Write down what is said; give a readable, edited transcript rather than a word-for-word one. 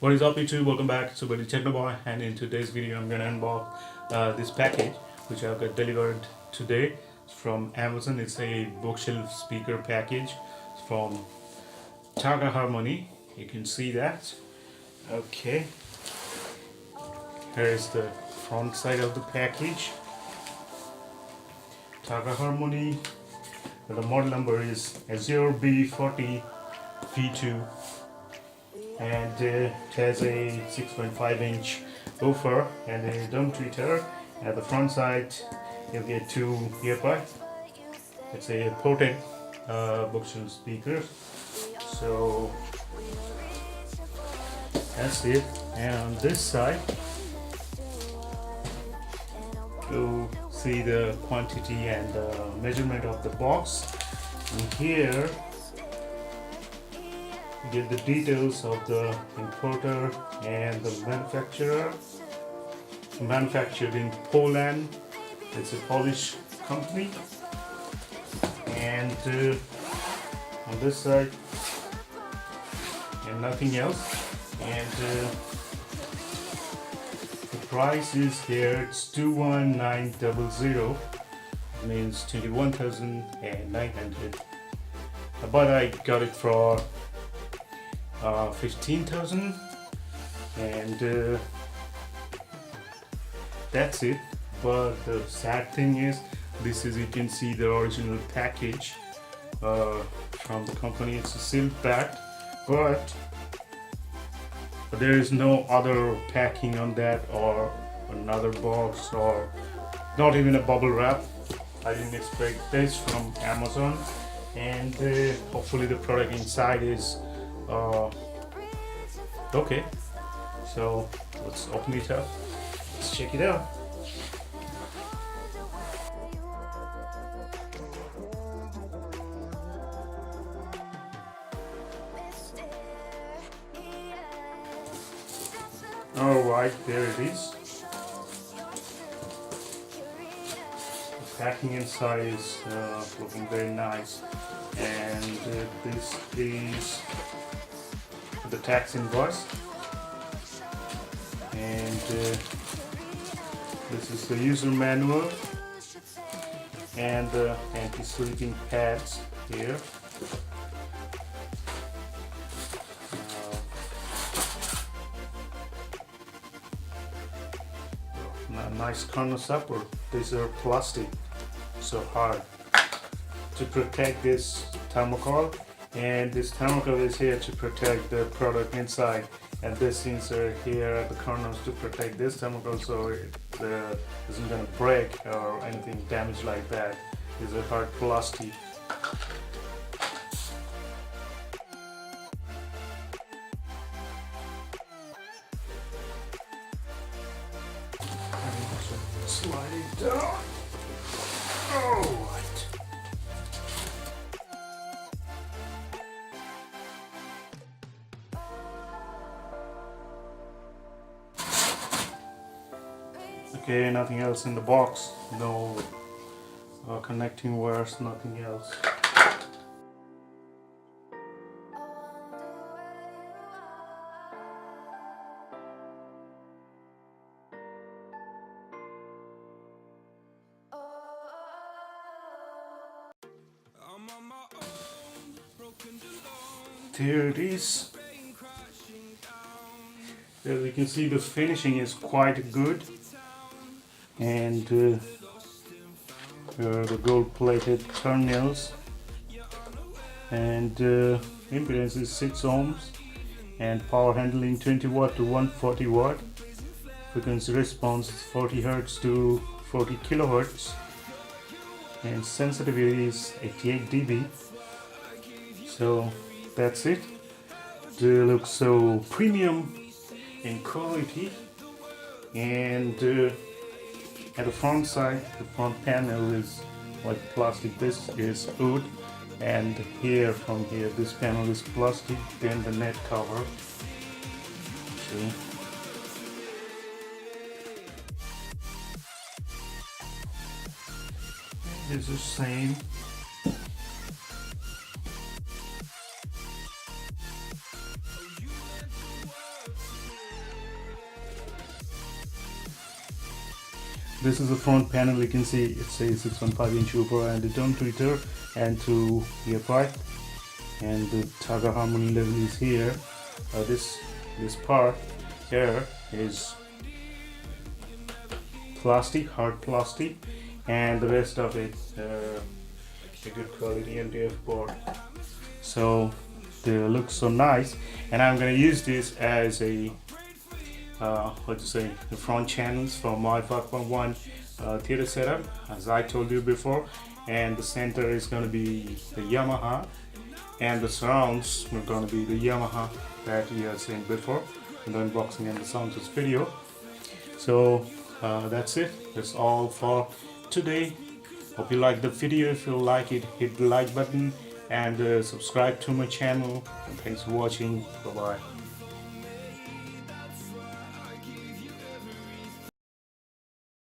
What is up YouTube? Welcome back to the Technoboy, and in today's video I'm gonna unbox this package which I've got delivered today from Amazon. It's a bookshelf speaker package from TAGA Harmony. You can see that. Okay, here's the front side of the package. TAGA Harmony. The model number is Azure B-40 V2. And it has a 6.5-inch woofer and a dome tweeter. At the front side you'll get two UPI. It's a ported bookshelf speaker. So that's it. And on this side you'll see the quantity and the measurement of the box. And here you get the details of the importer and the manufacturer. Manufactured in Poland. It's a Polish company. And on this side, and nothing else. And the price is here. It's 21900. Means 21,900. But I got it for 15,000, and that's it. But the sad thing is, this is, you can see the original package from the company. It's a sealed pack, but there is no other packing on that, or another box, or not even a bubble wrap. I didn't expect this from Amazon, and hopefully the product inside is okay. So let's open it up. Let's check it out. Alright, there it is. The packing inside is looking very nice, and this is the tax invoice, and this is the user manual and the anti-slipping pads here. Nice corner support. These are plastic, so hard to protect this thermocol. And this thermocol is here to protect the product inside, and this insert here at the corners to protect this thermocol, so it isn't going to break or anything damaged like that. These are hard plastic. Slide it down. Alright. Okay, nothing else in the box. No connecting wires, nothing else. There it is. As you can see, the finishing is quite good, and the gold-plated terminals, and impedance is 6 ohms, and power handling 20 watt to 140 watt. Frequency response is 40 hertz to 40 kilohertz, and sensitivity is 88 dB. So that's it. They look so premium in quality, and at the front side, the front panel is like plastic. This is wood, and here, from here, this panel is plastic. Then the net cover. See? It's the same. this is the front panel. You can see it says 615-inch Uber and the dome tweeter and 2 UPI, and the TAGA harmony level is here. This part here is plastic, hard plastic, and the rest of it a good quality MDF board. So they look so nice, and I'm gonna use this as a the front channels for my 5.1 theater setup, as I told you before. And the center is going to be the Yamaha, and the surrounds are going to be the Yamaha that you have seen before in the unboxing and the sound test video. So that's it. That's all for today. Hope you like the video. If you like it, hit the like button and subscribe to my channel. And thanks for watching. Bye bye.